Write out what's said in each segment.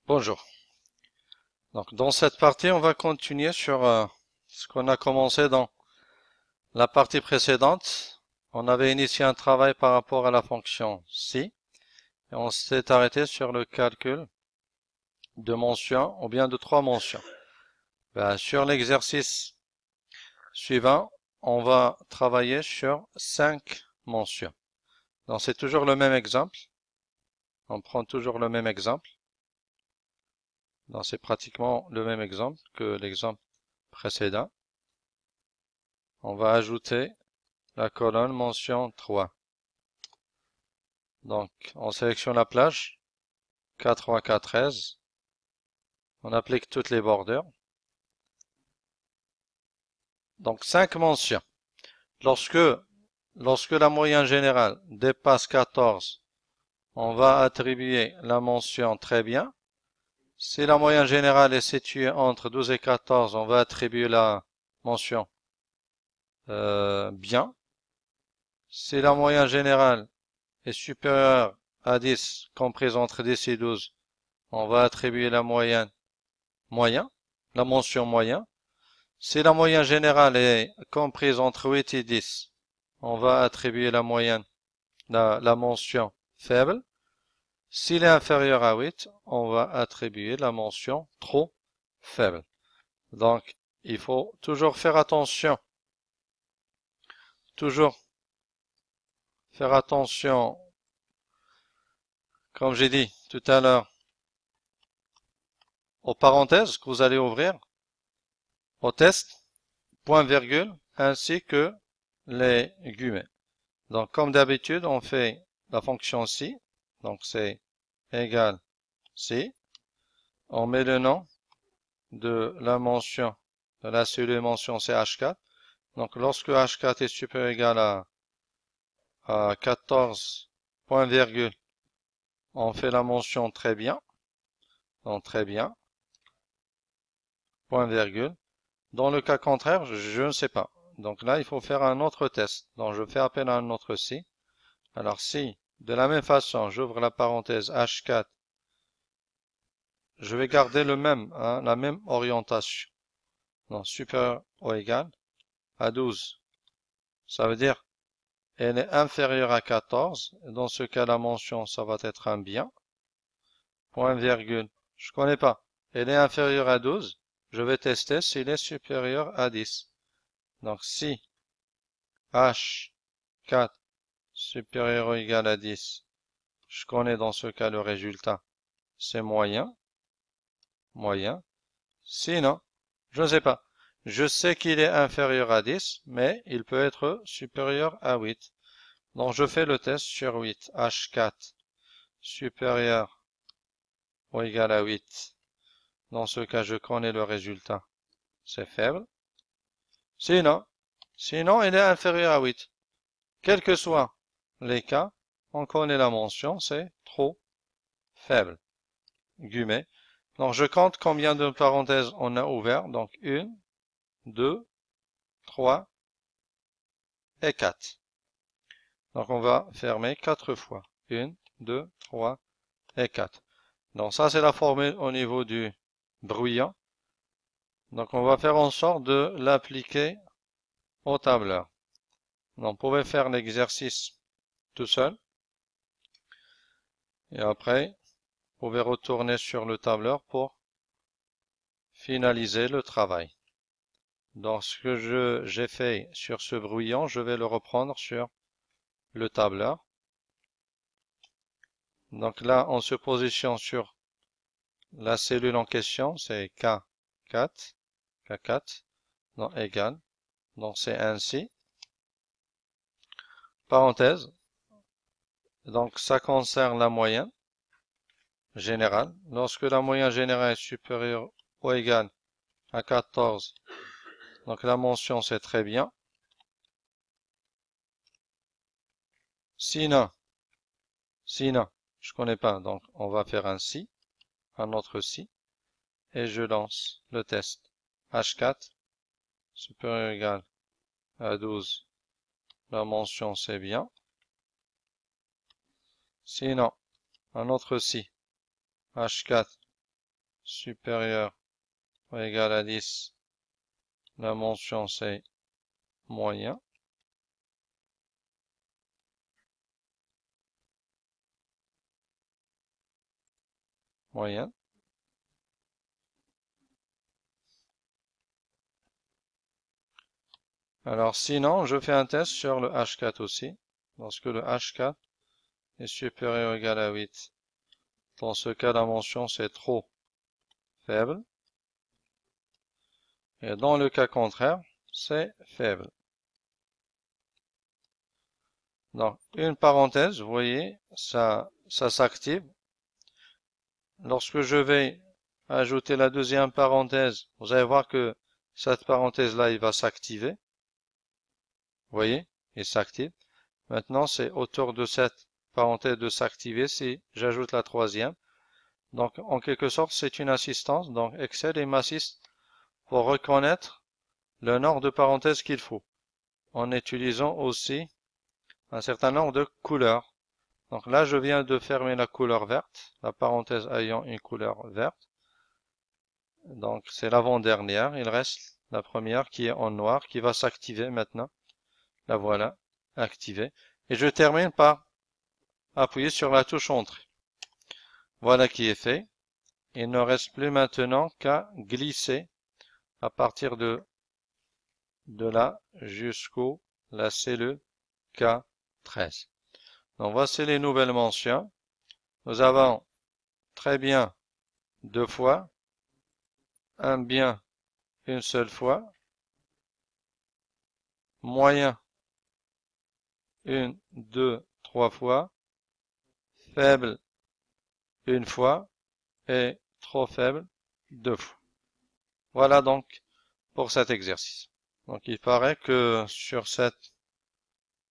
Bonjour. Donc, dans cette partie, on va continuer sur ce qu'on a commencé dans la partie précédente. On avait initié un travail par rapport à la fonction si, et on s'est arrêté sur le calcul de mentions ou bien de trois mentions. Sur l'exercice suivant, on va travailler sur 5 mentions. Donc, c'est toujours le même exemple. On prend toujours le même exemple. Donc, c'est pratiquement le même exemple que l'exemple précédent. On va ajouter la colonne mention 3. Donc, on sélectionne la plage, 4-3-4-13. On applique toutes les bordures. Donc, 5 mentions. Lorsque la moyenne générale dépasse 14, on va attribuer la mention très bien. Si la moyenne générale est située entre 12 et 14, on va attribuer la mention bien. Si la moyenne générale est supérieure à 10, comprise entre 10 et 12, on va attribuer la moyenne moyen, la mention moyen. Si la moyenne générale est comprise entre 8 et 10, on va attribuer la moyenne, la mention faible. S'il est inférieur à 8, on va attribuer la mention trop faible. Donc, il faut toujours faire attention. Toujours faire attention, comme j'ai dit tout à l'heure, aux parenthèses que vous allez ouvrir, au test, point virgule, ainsi que les guillemets. Donc, comme d'habitude, on fait la fonction si. Donc, c'est égal si. On met le nom de la mention, de la cellule mention, c'est H4. Donc, lorsque H4 est supérieur ou égal à 14, point virgule, on fait la mention très bien. Donc, très bien. Point virgule. Dans le cas contraire, je ne sais pas. Donc là, il faut faire un autre test. Donc, je fais appel à un autre si. Alors, si, de la même façon, j'ouvre la parenthèse H4, je vais garder le même, hein, la même orientation. Donc, supérieur ou égal à 12. Ça veut dire, elle est inférieure à 14. Dans ce cas, la mention, ça va être un bien. Point virgule. Je connais pas. Elle est inférieure à 12. Je vais tester s'il est supérieur à 10. Donc, si H4 supérieur ou égal à 10, je connais dans ce cas le résultat, c'est moyen, moyen. Sinon, je ne sais pas. Je sais qu'il est inférieur à 10, mais il peut être supérieur à 8. Donc, je fais le test sur 8. H4 supérieur ou égal à 8. Dans ce cas, je connais le résultat. C'est faible. Sinon, il est inférieur à 8. Quels que soient les cas, on connaît la mention, c'est trop faible. Guillemets. Donc, je compte combien de parenthèses on a ouvert. Donc, 1, 2, 3 et 4. Donc, on va fermer 4 fois. 1, 2, 3 et 4. Donc, ça, c'est la formule au niveau du brouillon. Donc, on va faire en sorte de l'appliquer au tableur. Donc, vous pouvez faire l'exercice tout seul. Et après, vous pouvez retourner sur le tableur pour finaliser le travail. Donc, ce que j'ai fait sur ce brouillon, je vais le reprendre sur le tableur. Donc là, on se positionne sur la cellule en question, c'est K4, K4, donc égal. Donc c'est ainsi. Parenthèse. Donc ça concerne la moyenne générale. Lorsque la moyenne générale est supérieure ou égale à 14, donc la mention c'est très bien. Sinon, je connais pas, donc on va faire un si, un autre si, et je lance le test. H4 supérieur ou égal à 12. La mention c'est bien. Sinon, un autre si. H4 supérieur ou égal à 10, la mention c'est moyen. Moyenne. Alors sinon, je fais un test sur le H4 aussi. Lorsque le H4 est supérieur ou égal à 8. Dans ce cas, la mention c'est trop faible. Et dans le cas contraire, c'est faible. Donc, une parenthèse, vous voyez, ça s'active. Lorsque je vais ajouter la deuxième parenthèse, vous allez voir que cette parenthèse-là, il va s'activer. Vous voyez, il s'active. Maintenant, c'est autour de cette parenthèse de s'activer si j'ajoute la troisième. Donc, en quelque sorte, c'est une assistance. Donc, Excel, il m'assiste pour reconnaître le nombre de parenthèses qu'il faut, en utilisant aussi un certain nombre de couleurs. Donc là, je viens de fermer la couleur verte, la parenthèse ayant une couleur verte. Donc, c'est l'avant-dernière. Il reste la première qui est en noir, qui va s'activer maintenant. La voilà, activée. Et je termine par appuyer sur la touche Entrée. Voilà qui est fait. Il ne reste plus maintenant qu'à glisser à partir de là jusqu'au la cellule K13. Donc voici les nouvelles mentions. Nous avons très bien deux fois, un bien une seule fois, moyen une, deux, trois fois, faible une fois et trop faible deux fois. Voilà donc pour cet exercice. Donc il paraît que sur cette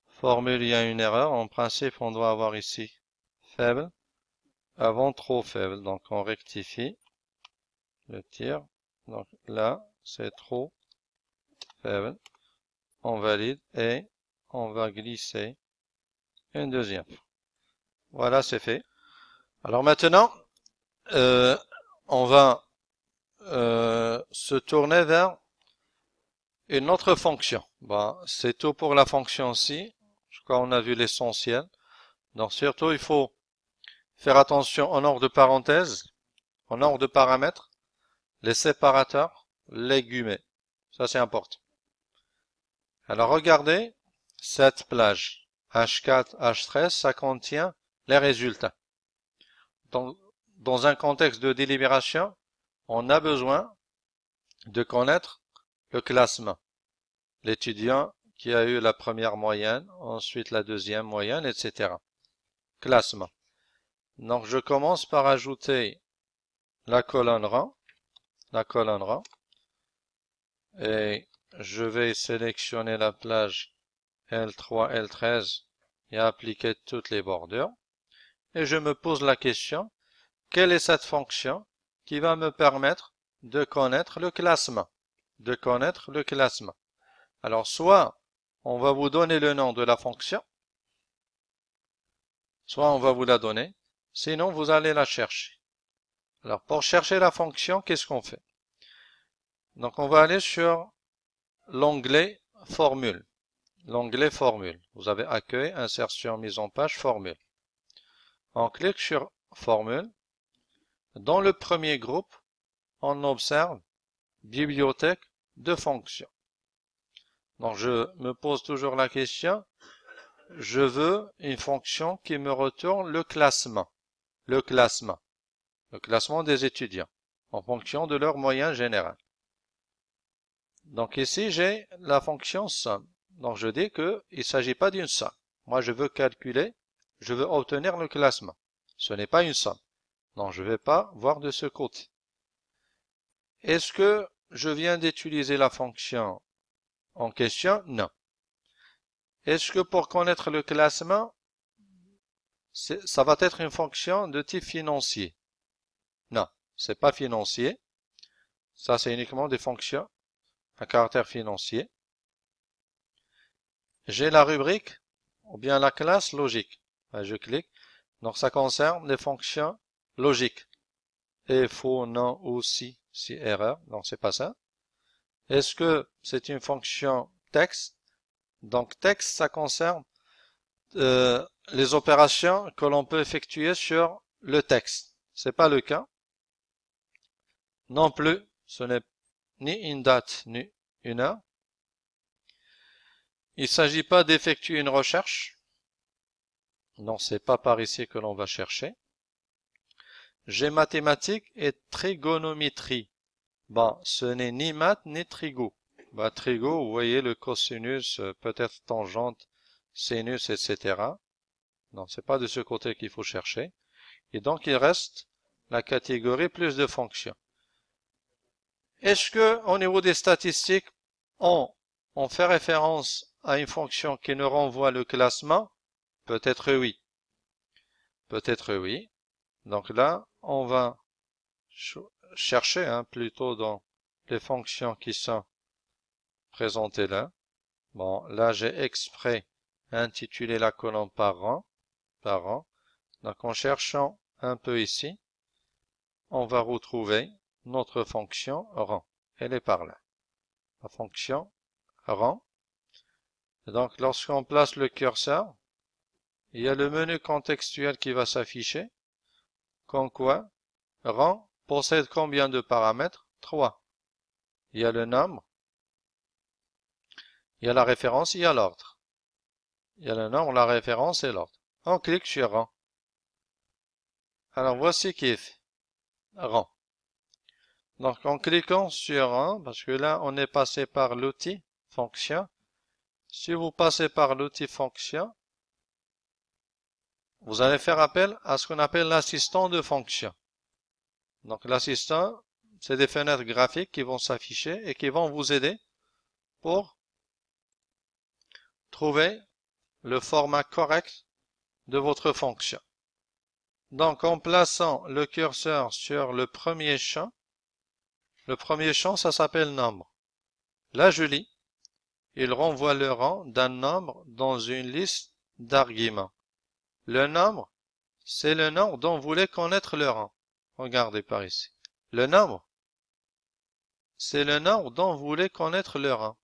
formule il y a une erreur. En principe on doit avoir ici faible avant trop faible. Donc on rectifie le tir. Donc là c'est trop faible. On valide et on va glisser une deuxième fois. Voilà, c'est fait. Alors maintenant, on va se tourner vers une autre fonction. Bon, c'est tout pour la fonction ci. Je crois qu'on a vu l'essentiel. Donc surtout, il faut faire attention au nombre de parenthèses, au nombre de paramètres, les séparateurs, les guillemets. Ça, c'est important. Alors regardez cette plage H4, H13, ça contient les résultats. Dans un contexte de délibération, on a besoin de connaître le classement. L'étudiant qui a eu la première moyenne, ensuite la deuxième moyenne, etc. Classement. Donc je commence par ajouter la colonne rang, et je vais sélectionner la plage L3, L13 et appliquer toutes les bordures. Et je me pose la question, quelle est cette fonction qui va me permettre de connaître le classement? Alors, soit on va vous donner le nom de la fonction, soit on va vous la donner, sinon vous allez la chercher. Alors, pour chercher la fonction, qu'est-ce qu'on fait? Donc, on va aller sur l'onglet Formule. L'onglet Formule. Vous avez Accueil, Insertion, Mise en page, Formule. On clique sur Formule. Dans le premier groupe, on observe Bibliothèque de fonctions. Donc, je me pose toujours la question, je veux une fonction qui me retourne le classement des étudiants, en fonction de leur moyenne générale. Donc ici, j'ai la fonction somme. Donc je dis qu'il ne s'agit pas d'une somme. Moi, je veux calculer, je veux obtenir le classement. Ce n'est pas une somme. Donc je ne vais pas voir de ce côté. Est-ce que je viens d'utiliser la fonction en question? Non. Est-ce que pour connaître le classement, ça va être une fonction de type financier? Non, c'est pas financier. Ça, c'est uniquement des fonctions à caractère financier. J'ai la rubrique ou bien la classe logique. Je clique. Donc, ça concerne les fonctions logiques. est faux, non, ou si erreur. Donc, c'est pas ça. Est-ce que c'est une fonction texte? Donc, texte, ça concerne les opérations que l'on peut effectuer sur le texte. C'est pas le cas. Non plus, ce n'est ni une date, ni une heure. Il ne s'agit pas d'effectuer une recherche. Non, c'est pas par ici que l'on va chercher. J'ai mathématiques et trigonométrie. Bon, ce n'est ni maths ni trigo. Bah, trigo, vous voyez le cosinus, peut-être tangente, sinus, etc. Non, c'est pas de ce côté qu'il faut chercher. Et donc, il reste la catégorie plus de fonctions. Est-ce que, au niveau des statistiques, on fait référence à une fonction qui nous renvoie le classement? Peut-être oui. Peut-être oui. Donc là, on va chercher plutôt dans les fonctions qui sont présentées là. Bon, là, j'ai exprès intitulé la colonne par rang. Donc, en cherchant un peu ici, on va retrouver notre fonction rang. Elle est par là. La fonction rang. Donc, lorsqu'on place le curseur, il y a le menu contextuel qui va s'afficher. Comme quoi, rang possède combien de paramètres? 3. Il y a le nombre, il y a la référence, il y a l'ordre. Il y a le nombre, la référence et l'ordre. On clique sur rang. Alors, voici qui est fait. Rang. Donc, en cliquant sur rang, parce que là, on est passé par l'outil fonction. Si vous passez par l'outil fonction, vous allez faire appel à ce qu'on appelle l'assistant de fonction. Donc, l'assistant, c'est des fenêtres graphiques qui vont s'afficher et qui vont vous aider pour trouver le format correct de votre fonction. Donc, en plaçant le curseur sur le premier champ, ça s'appelle nombre. Là, je lis. Il renvoie le rang d'un nombre dans une liste d'arguments. Le nombre, c'est le nombre dont vous voulez connaître le rang. Regardez par ici. Le nombre, c'est le nombre dont vous voulez connaître le rang.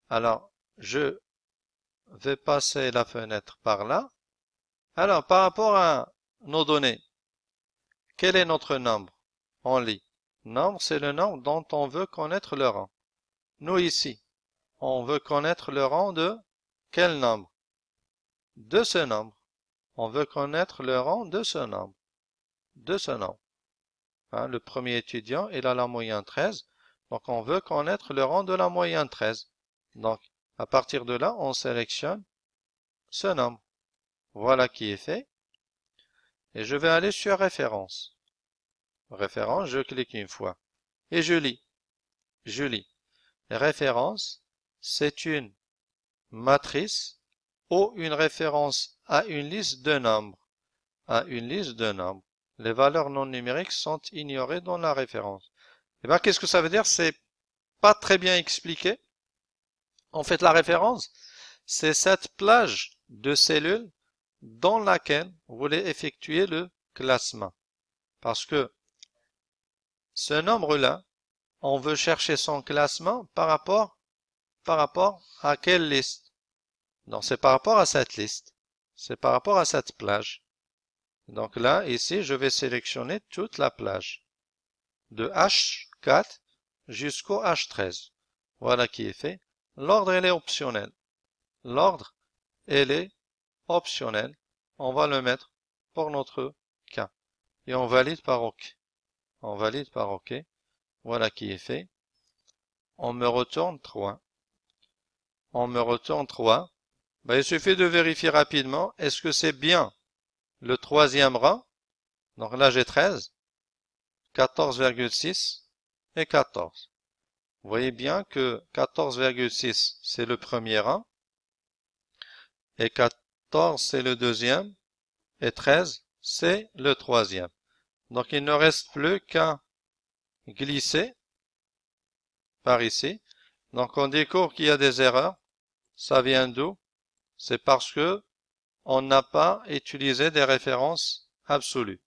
Alors, je vais passer la fenêtre par là. Alors, par rapport à nos données, quel est notre nombre? On lit. Nombre, c'est le nombre dont on veut connaître le rang. Nous, ici, on veut connaître le rang de quel nombre? De ce nombre. On veut connaître le rang de ce nombre. De ce nombre. Le premier étudiant, il a la moyenne 13. Donc, on veut connaître le rang de la moyenne 13. Donc, à partir de là, on sélectionne ce nombre. Voilà qui est fait. Et je vais aller sur référence. Référence, je clique une fois. Et je lis. Je lis. Référence, c'est une matrice ou une référence à une liste de nombres. À une liste de nombres. Les valeurs non numériques sont ignorées dans la référence. Et bien, qu'est-ce que ça veut dire? C'est pas très bien expliqué. En fait, la référence, c'est cette plage de cellules dans laquelle vous voulez effectuer le classement. Parce que ce nombre-là, on veut chercher son classement par rapport à quelle liste? Donc, c'est par rapport à cette liste. C'est par rapport à cette plage. Donc là, ici, je vais sélectionner toute la plage. De H4 jusqu'au H13. Voilà qui est fait. L'ordre, il est optionnel. L'ordre, il est optionnel. On va le mettre pour notre cas. Et on valide par OK. On valide par OK. Voilà qui est fait. On me retourne 3. On me retourne 3. Ben, il suffit de vérifier rapidement. Est-ce que c'est bien le troisième rang? Donc là, j'ai 13, 14,6 et 14. Vous voyez bien que 14,6, c'est le premier rang. Et 14, c'est le deuxième. Et 13, c'est le troisième. Donc, il ne reste plus qu'à glisser par ici. Donc, on découvre qu'il y a des erreurs. Ça vient d'où? C'est parce que on n'a pas utilisé des références absolues.